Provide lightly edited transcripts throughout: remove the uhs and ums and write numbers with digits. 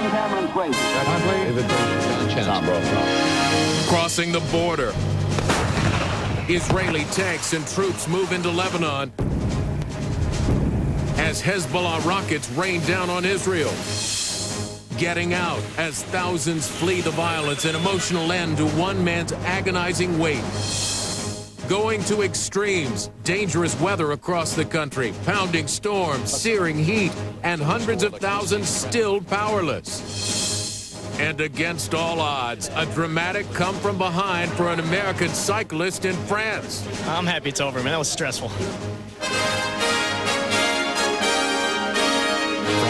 Tom Cameron's great. Crossing the border. Israeli tanks and troops move into Lebanon as Hezbollah rockets rain down on Israel. Getting out as thousands flee the violence, an emotional end to one man's agonizing wait. Going to extremes, dangerous weather across the country, pounding storms, searing heat, and hundreds of thousands still powerless. And against all odds, a dramatic come from behind for an American cyclist in France. I'm happy it's over, man. That was stressful. From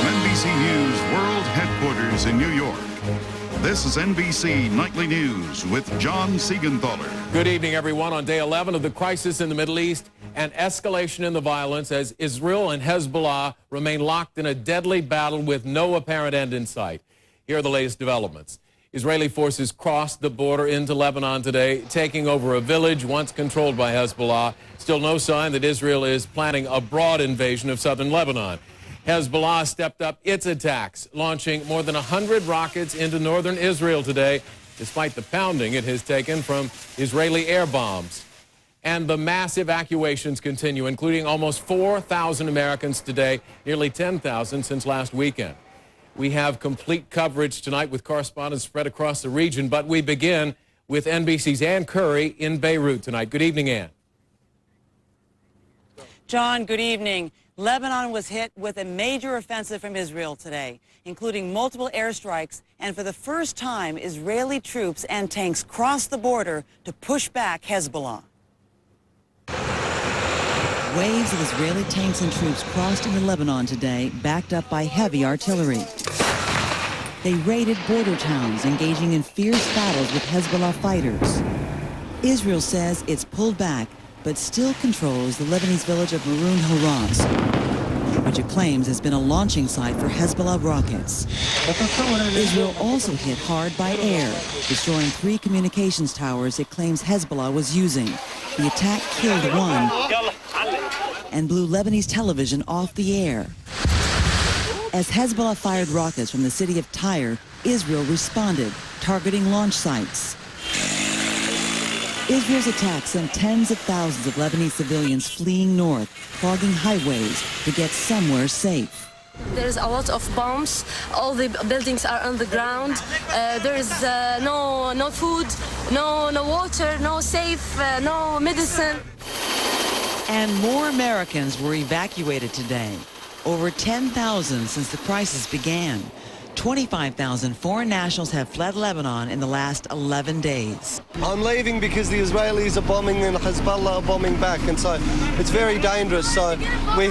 NBC News World Headquarters in New York, this is NBC Nightly News with John Seigenthaler. Good evening, everyone. On day 11 of the crisis in the Middle East, an escalation in the violence as Israel and Hezbollah remain locked in a deadly battle with no apparent end in sight. Here are the latest developments. Israeli forces crossed the border into Lebanon today, taking over a village once controlled by Hezbollah. Still no sign that Israel is planning a broad invasion of southern Lebanon. Hezbollah stepped up its attacks, launching more than 100 rockets into northern Israel today, despite the pounding it has taken from Israeli air bombs. And the mass evacuations continue, including almost 4,000 Americans today, nearly 10,000 since last weekend. We have complete coverage tonight with correspondents spread across the region, but we begin with NBC's Ann Curry in Beirut tonight. Good evening, Ann. John, good evening. Lebanon was hit with a major offensive from Israel today, including multiple airstrikes, and for the first time, Israeli troops and tanks crossed the border to push back Hezbollah. Waves of Israeli tanks and troops crossed into Lebanon today, backed up by heavy artillery. They raided border towns, engaging in fierce battles with Hezbollah fighters. Israel says it's pulled back, but still controls the Lebanese village of Maroun Haras, which it claims has been a launching site for Hezbollah rockets. Israel also hit hard by air, destroying 3 communications towers it claims Hezbollah was using. The attack killed one and blew Lebanese television off the air. As Hezbollah fired rockets from the city of Tyre, Israel responded, targeting launch sites. Israel's attack sent tens of thousands of Lebanese civilians fleeing north, clogging highways to get somewhere safe. There's a lot of bombs. All the buildings are on the ground. There is no food, no water, no safe, no medicine. And more Americans were evacuated today. Over 10,000 since the crisis began. 25,000 foreign nationals have fled Lebanon in the last 11 days. I'm leaving because the Israelis are bombing and Hezbollah are bombing back, and so it's very dangerous. So we're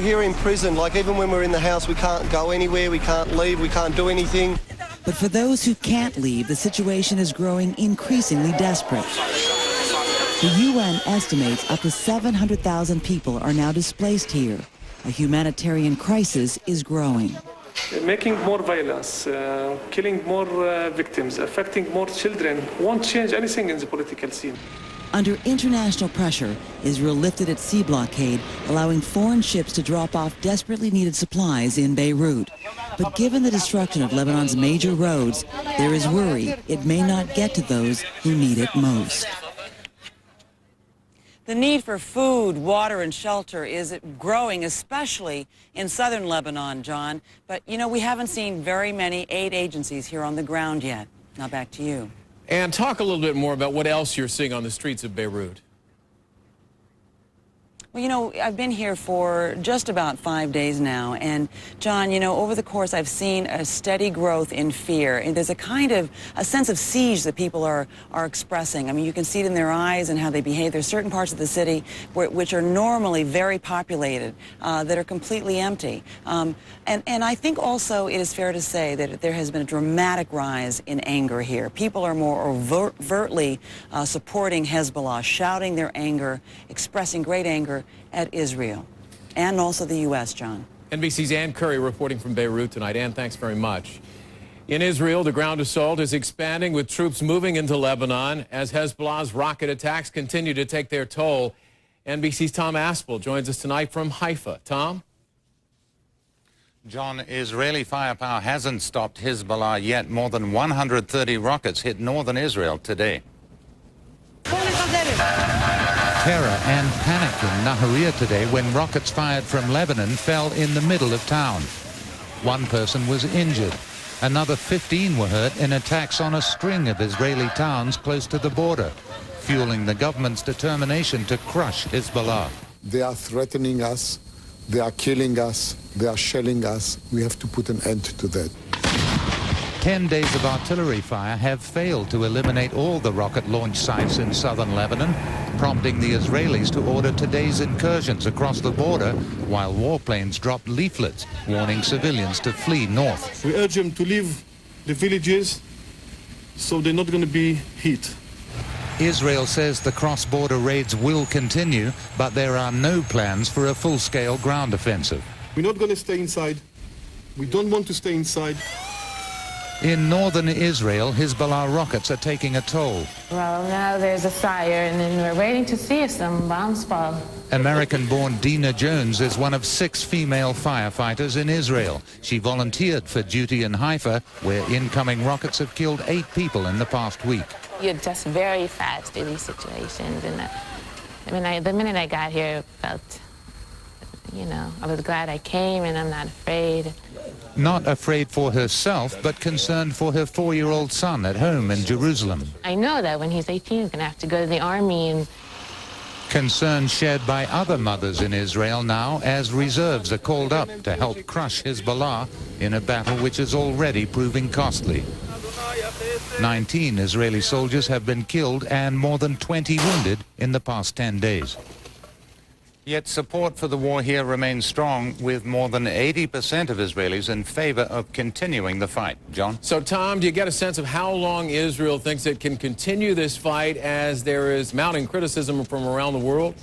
here in prison. Like, even when we're in the house, we can't go anywhere, we can't leave, we can't do anything. But for those who can't leave, the situation is growing increasingly desperate. The UN estimates up to 700,000 people are now displaced here. A humanitarian crisis is growing. Making more violence, killing more victims, affecting more children won't change anything in the political scene. Under international pressure, Israel lifted its sea blockade, allowing foreign ships to drop off desperately needed supplies in Beirut. But given the destruction of Lebanon's major roads, there is worry it may not get to those who need it most. The need for food, water, and shelter is growing, especially in southern Lebanon, John. But, you know, we haven't seen very many aid agencies here on the ground yet. Now back to you. And talk a little bit more about what else you're seeing on the streets of Beirut. Well, you know, I've been here for just about 5 days now, and John, you know, over the course I've seen a steady growth in fear, and there's a sense of siege that people are expressing. I mean, you can see it in their eyes and how they behave. There's certain parts of the city which are normally very populated that are completely empty. And I think also it is fair to say that there has been a dramatic rise in anger here. People are more overtly supporting Hezbollah, shouting their anger, expressing great anger at Israel, and also the U.S., John. NBC's Ann Curry reporting from Beirut tonight. Ann, thanks very much. In Israel, the ground assault is expanding with troops moving into Lebanon as Hezbollah's rocket attacks continue to take their toll. NBC's Tom Aspel joins us tonight from Haifa. Tom? John, Israeli firepower hasn't stopped Hezbollah yet. More than 130 rockets hit northern Israel today. Terror and panic in Nahariya today when rockets fired from Lebanon fell in the middle of town. One person was injured. Another 15 were hurt in attacks on a string of Israeli towns close to the border, fueling the government's determination to crush Hezbollah. They are threatening us, they are killing us, they are shelling us. We have to put an end to that. 10 days of artillery fire have failed to eliminate all the rocket launch sites in southern Lebanon, prompting the Israelis to order today's incursions across the border while warplanes dropped leaflets warning civilians to flee north. We urge them to leave the villages so they're not going to be hit. Israel says the cross-border raids will continue, but there are no plans for a full-scale ground offensive. We're not going to stay inside. We don't want to stay inside. In northern Israel, Hezbollah rockets are taking a toll. Well, now there's a fire, and then we're waiting to see if some bombs fall. American-born Dina Jones is one of 6 female firefighters in Israel. She volunteered for duty in Haifa, where incoming rockets have killed 8 people in the past week. You adjust very fast to these situations, and the minute I got here, it felt, I was glad I came, and I'm not afraid. Not afraid for herself, but concerned for her 4-year-old son at home in Jerusalem. I know that when he's 18, he's going to have to go to the army. And concern shared by other mothers in Israel now as reserves are called up to help crush Hezbollah in a battle which is already proving costly. 19 Israeli soldiers have been killed and more than 20 wounded in the past 10 days. Yet support for the war here remains strong, with more than 80% of Israelis in favor of continuing the fight. John? So, Tom, do you get a sense of how long Israel thinks it can continue this fight as there is mounting criticism from around the world?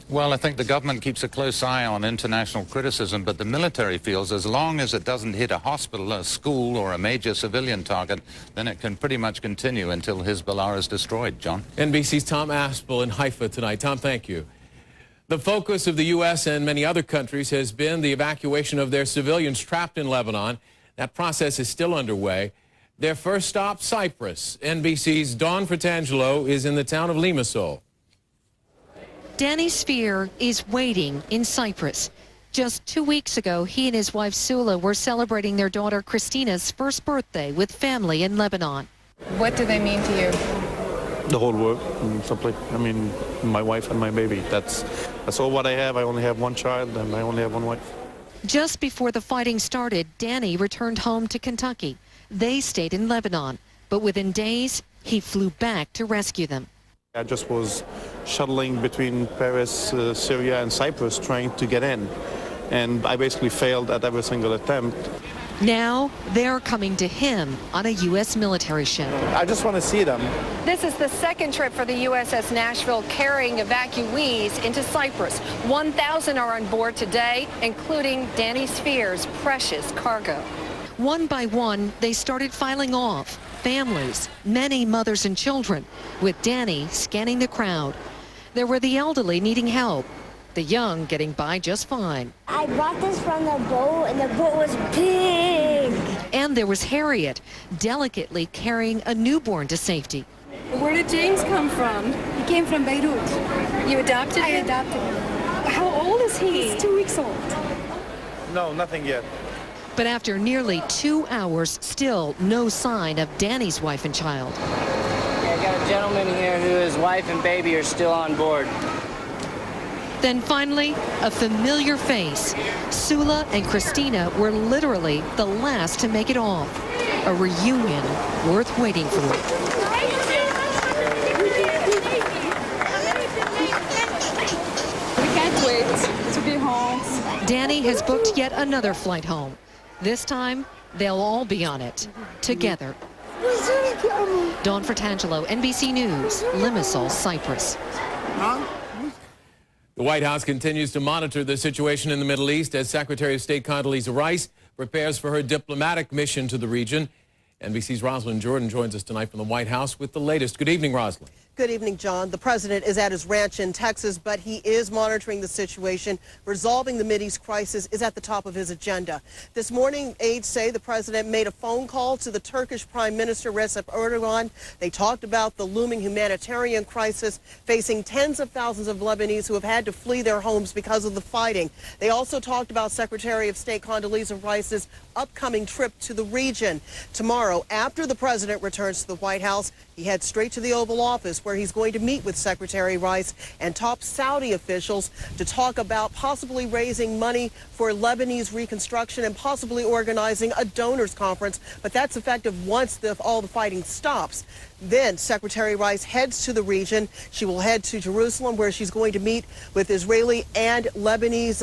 Well, I think the government keeps a close eye on international criticism, but the military feels as long as it doesn't hit a hospital, a school, or a major civilian target, then it can pretty much continue until Hezbollah is destroyed. John? NBC's Tom Aspel in Haifa tonight. Tom, thank you. The focus of the U.S. and many other countries has been the evacuation of their civilians trapped in Lebanon. That process is still underway. Their first stop, Cyprus. NBC's Dawn Fratangelo is in the town of Limassol. Danny Spear is waiting in Cyprus. Just 2 weeks ago, he and his wife Sula were celebrating their daughter Christina's first birthday with family in Lebanon. What do they mean to you? The whole world, simply. I mean, my wife and my baby. That's all what I have. I only have one child and I only have one wife. Just before the fighting started, Danny returned home to Kentucky. They stayed in Lebanon, but within days, he flew back to rescue them. I just was shuttling between Paris, Syria, and Cyprus trying to get in. And I basically failed at every single attempt. Now, they're coming to him on a U.S. military ship. I just want to see them. This is the second trip for the USS Nashville carrying evacuees into Cyprus. 1,000 are on board today, including Danny Spear's precious cargo. One by one, they started filing off. Families, many mothers and children, with Danny scanning the crowd. There were the elderly needing help, the young getting by just fine. I brought this from the boat, and the boat was big. And there was Harriet, delicately carrying a newborn to safety. Where did James come from? He came from Beirut. You adopted him? I adopted him. How old is he? He's 2 weeks old. No, nothing yet. But after nearly 2 hours, still no sign of Danny's wife and child. I got a gentleman here who his wife and baby are still on board. Then finally, a familiar face. Sula and Christina were literally the last to make it off. A reunion worth waiting for. We can't wait to be home. Danny has booked yet another flight home. This time, they'll all be on it, together. Dawn Fratangelo, NBC News, Limassol, Cyprus. The White House continues to monitor the situation in the Middle East as Secretary of State Condoleezza Rice prepares for her diplomatic mission to the region. NBC's Rosalind Jordan joins us tonight from the White House with the latest. Good evening, Rosalind. Good evening, John. The president is at his ranch in Texas, but he is monitoring the situation. Resolving the Mideast crisis is at the top of his agenda. This morning, aides say the president made a phone call to the Turkish Prime Minister Recep Erdogan. They talked about the looming humanitarian crisis facing tens of thousands of Lebanese who have had to flee their homes because of the fighting. They also talked about Secretary of State Condoleezza Rice's upcoming trip to the region. Tomorrow, after the president returns to the White House, he heads straight to the Oval Office, where he's going to meet with Secretary Rice and top Saudi officials to talk about possibly raising money for Lebanese reconstruction and possibly organizing a donors conference. But that's effective once all the fighting stops. Then Secretary Rice heads to the region. She will head to Jerusalem, where she's going to meet with Israeli and Lebanese,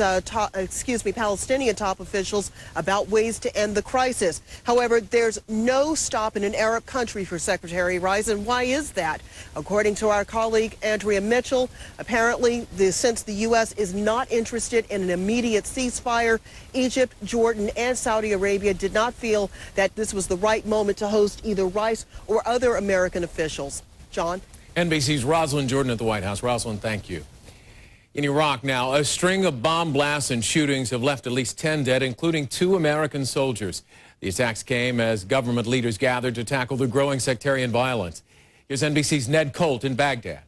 Palestinian top officials about ways to end the crisis. However, there's no stop in an Arab country for Secretary Rice. And why is that? According to our colleague Andrea Mitchell, apparently since the U.S. is not interested in an immediate ceasefire, Egypt, Jordan, and Saudi Arabia did not feel that this was the right moment to host either Rice or other American officials. John? NBC's Rosalind Jordan at the White House. Rosalind, thank you. In Iraq now, a string of bomb blasts and shootings have left at least 10 dead, including 2 American soldiers. The attacks came as government leaders gathered to tackle the growing sectarian violence. Here's NBC's Ned Colt in Baghdad.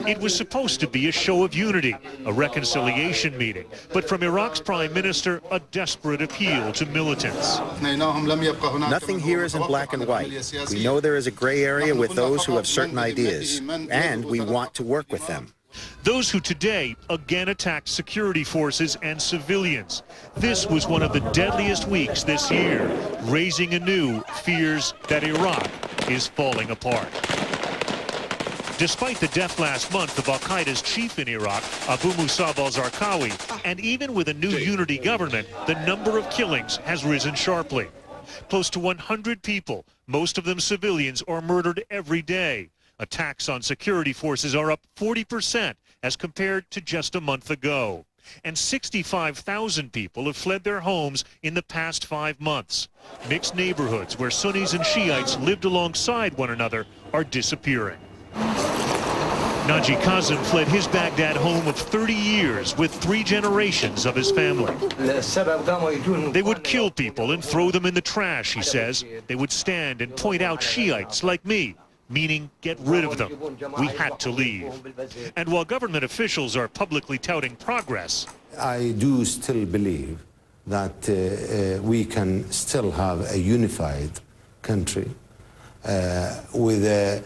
It was supposed to be a show of unity, a reconciliation meeting, but from Iraq's prime minister, a desperate appeal to militants. Nothing here is in black and white. We know there is a gray area with those who have certain ideas, and we want to work with them. Those who today again attacked security forces and civilians. This was one of the deadliest weeks this year, raising anew fears that Iraq is falling apart. Despite the death last month of al-Qaeda's chief in Iraq, Abu Musab al-Zarqawi, and even with a new unity government, the number of killings has risen sharply. Close to 100 people, most of them civilians, are murdered every day. Attacks on security forces are up 40% as compared to just a month ago. And 65,000 people have fled their homes in the past 5 months. Mixed neighborhoods where Sunnis and Shiites lived alongside one another are disappearing. Naji Kazem fled his Baghdad home of 30 years with 3 generations of his family. They would kill people and throw them in the trash, he says. They would stand and point out Shiites like me, meaning get rid of them. We had to leave. And while government officials are publicly touting progress, I do still believe that we can still have a unified country with a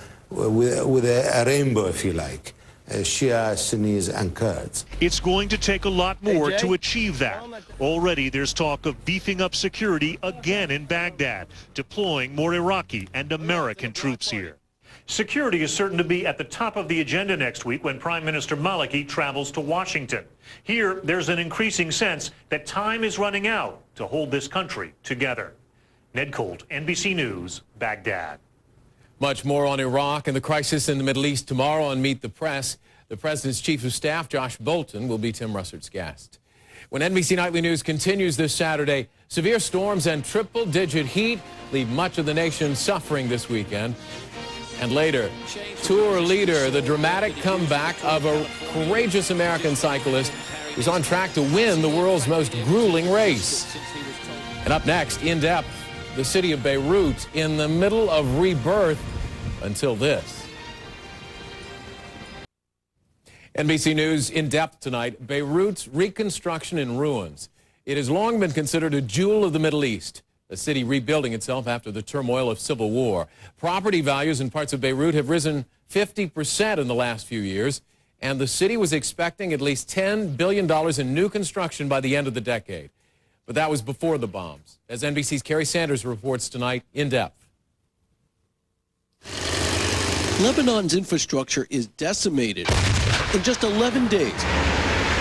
rainbow, if you like, Shia, Sunnis, and Kurds. It's going to take a lot more to achieve that. Already there's talk of beefing up security again in Baghdad, deploying more Iraqi and American troops here. Security is certain to be at the top of the agenda next week when Prime Minister Maliki travels to Washington. Here, there's an increasing sense that time is running out to hold this country together. Ned Colt, NBC News, Baghdad. Much more on Iraq and the crisis in the Middle East tomorrow on Meet the Press. The President's Chief of Staff, Josh Bolten, will be Tim Russert's guest. When NBC Nightly News continues this Saturday, severe storms and triple-digit heat leave much of the nation suffering this weekend. And later, Tour leader, the dramatic comeback of a courageous American cyclist who's on track to win the world's most grueling race. And up next, in depth, the city of Beirut in the middle of rebirth until this. NBC News in depth tonight, Beirut's reconstruction in ruins. It has long been considered a jewel of the Middle East, a city rebuilding itself after the turmoil of civil war. Property values in parts of Beirut have risen 50% in the last few years, and the city was expecting at least $10 billion in new construction by the end of the decade. But that was before the bombs. As NBC's Kerry Sanders reports tonight, in depth. Lebanon's infrastructure is decimated. In just 11 days,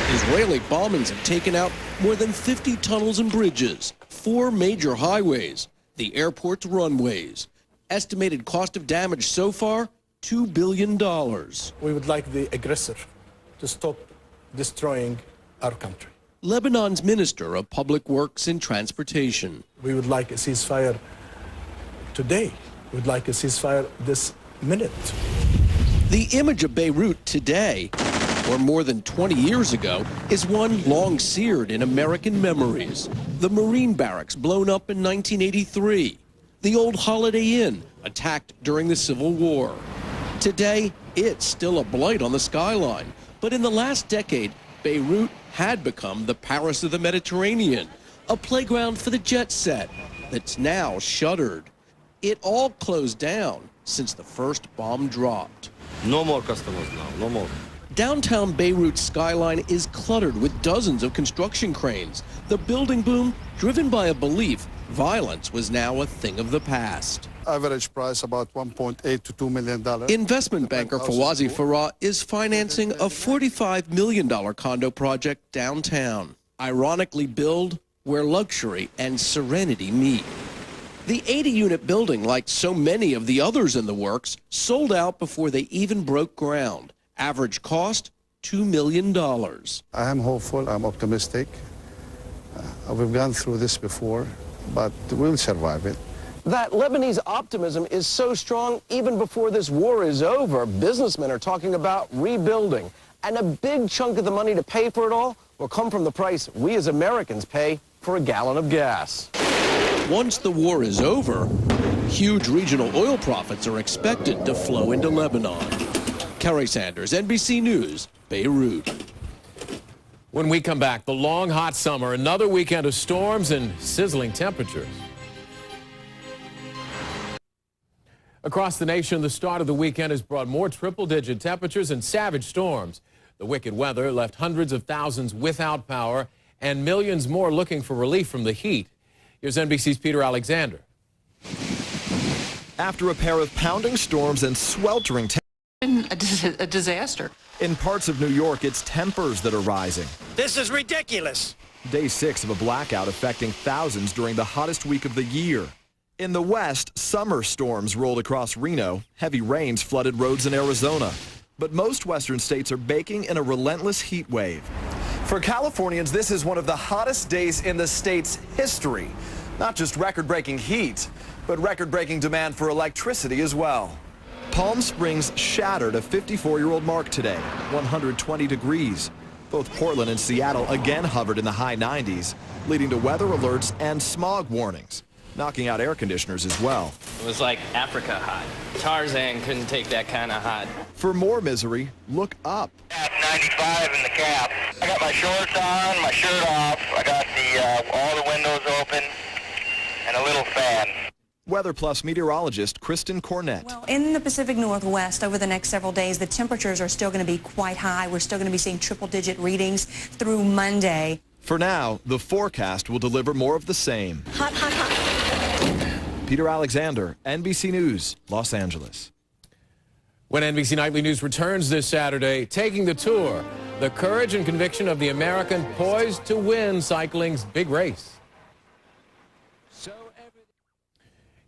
Israeli bombings have taken out more than 50 tunnels and bridges, 4 major highways, the airport's runways. Estimated cost of damage so far, $2 billion. We would like the aggressor to stop destroying our country. Lebanon's Minister of Public Works and Transportation. We would like a ceasefire today. We'd like a ceasefire this minute. The image of Beirut today, or more than 20 years ago, is one long seared in American memories. The Marine barracks blown up in 1983. The old Holiday Inn attacked during the Civil War. Today, it's still a blight on the skyline. But in the last decade, Beirut had become the Paris of the Mediterranean, a playground for the jet set that's now shuttered. It all closed down since the first bomb dropped. No more customers now, no more. Downtown Beirut's skyline is cluttered with dozens of construction cranes. The building boom, driven by a belief violence was now a thing of the past. Average price about $1.8 to $2 million. Investment banker Fawzi Farah is financing a $45 million condo project downtown, ironically built where luxury and serenity meet. The 80-unit building, like so many of the others in the works, sold out before they even broke ground. Average cost, $2 million. I am hopeful, I'm optimistic. We've gone through this before, but we'll survive it. That Lebanese optimism is so strong even before this war is over. Businessmen are talking about rebuilding. And a big chunk of the money to pay for it all will come from the price we as Americans pay for a gallon of gas. Once the war is over, huge regional oil profits are expected to flow into Lebanon. Kerry Sanders, NBC News, Beirut. When we come back, the long, hot summer, another weekend of storms and sizzling temperatures. Across the nation, the start of the weekend has brought more triple-digit temperatures and savage storms. The wicked weather left hundreds of thousands without power and millions more looking for relief from the heat. Here's NBC's Peter Alexander. After a pair of pounding storms and sweltering temperatures, A disaster. in parts of New York, it's tempers that are rising. This is ridiculous. Day 6 of a blackout affecting thousands during the hottest week of the year. In the west, summer storms rolled across Reno. Heavy rains flooded roads in Arizona. But most western states are baking in a relentless heat wave. For Californians, this is one of the hottest days in the state's history. Not just record-breaking heat, but record-breaking demand for electricity as well. Palm Springs shattered a 54-year-old mark today, 120 degrees. Both Portland and Seattle again hovered in the high 90s, leading to weather alerts and smog warnings, knocking out air conditioners as well. It was like Africa hot. Tarzan couldn't take that kind of hot. For more misery, look up. 95 in the cap. I got my shorts on, my shirt off. I got all the windows open and a little fan. Weather Plus meteorologist Kristen Cornett. Well, in the Pacific Northwest over the next several days, the temperatures are still going to be quite high. We're still going to be seeing triple-digit readings through Monday. For now, the forecast will deliver more of the same. Hot, hot, hot. Peter Alexander, NBC News, Los Angeles. When NBC Nightly News returns this Saturday, taking the tour, the courage and conviction of the American poised to win cycling's big race.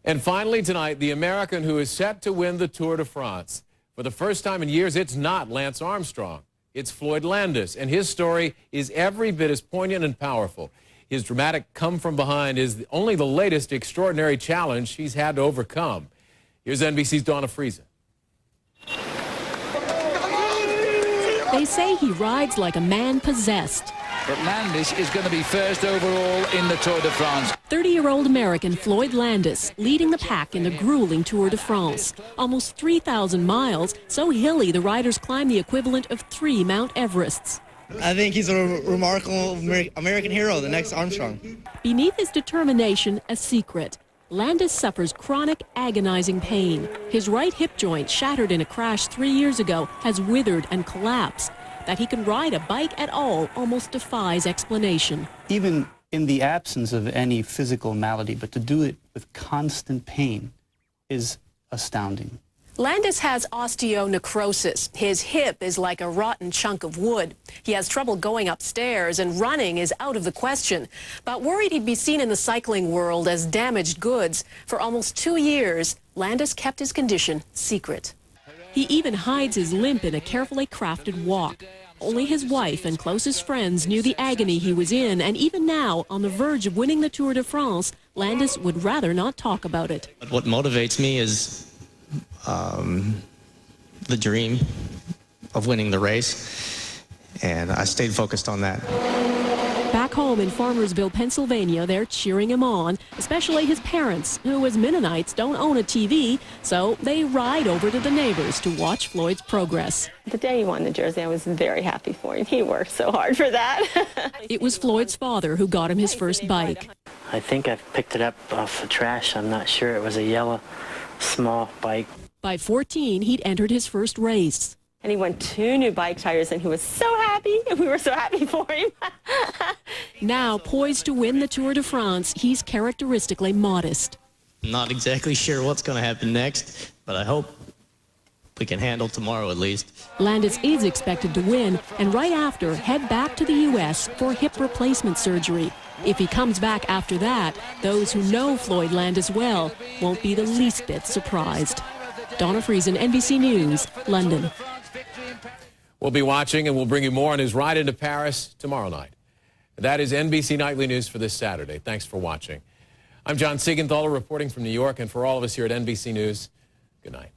And finally tonight, the American who is set to win the Tour de France. For the first time in years, it's not Lance Armstrong. It's Floyd Landis, and his story is every bit as poignant and powerful. His dramatic come from behind is only the latest extraordinary challenge he's had to overcome. Here's NBC's Donna Friesen. They say he rides like a man possessed. But Landis is going to be first overall in the Tour de France. 30-year-old American Floyd Landis leading the pack in the grueling Tour de France. Almost 3,000 miles, so hilly the riders climb the equivalent of 3 Mount Everests. I think he's a remarkable American hero, the next Armstrong. Beneath his determination, a secret. Landis suffers chronic, agonizing pain. His right hip joint, shattered in a crash 3 years ago, has withered and collapsed. That he can ride a bike at all almost defies explanation. Even in the absence of any physical malady, but to do it with constant pain is astounding. Landis has osteonecrosis. His hip is like a rotten chunk of wood. He has trouble going upstairs, and running is out of the question. But worried he'd be seen in the cycling world as damaged goods, for almost 2 years, Landis kept his condition secret. He even hides his limp in a carefully crafted walk. Only his wife and closest friends knew the agony he was in, and even now, on the verge of winning the Tour de France, Landis would rather not talk about it. What motivates me is the dream of winning the race, and I stayed focused on that. Back home in Farmersville, Pennsylvania, they're cheering him on, especially his parents, who as Mennonites don't own a TV, so they ride over to the neighbors to watch Floyd's progress. The day he won the jersey, I was very happy for him. He worked so hard for that. It was Floyd's father who got him his first bike. I think I picked it up off the trash. I'm not sure. It was a yellow, small bike. By 14, he'd entered his first race. And he won 2 new bike tires, and he was so happy, and we were so happy for him. Now, poised to win the Tour de France, he's characteristically modest. Not exactly sure what's going to happen next, but I hope we can handle tomorrow at least. Landis is expected to win, and right after, head back to the U.S. for hip replacement surgery. If he comes back after that, those who know Floyd Landis well won't be the least bit surprised. Donna Friesen, NBC News, London. We'll be watching, and we'll bring you more on his ride into Paris tomorrow night. That is NBC Nightly News for this Saturday. Thanks for watching. I'm John Seigenthaler reporting from New York, and for all of us here at NBC News, good night.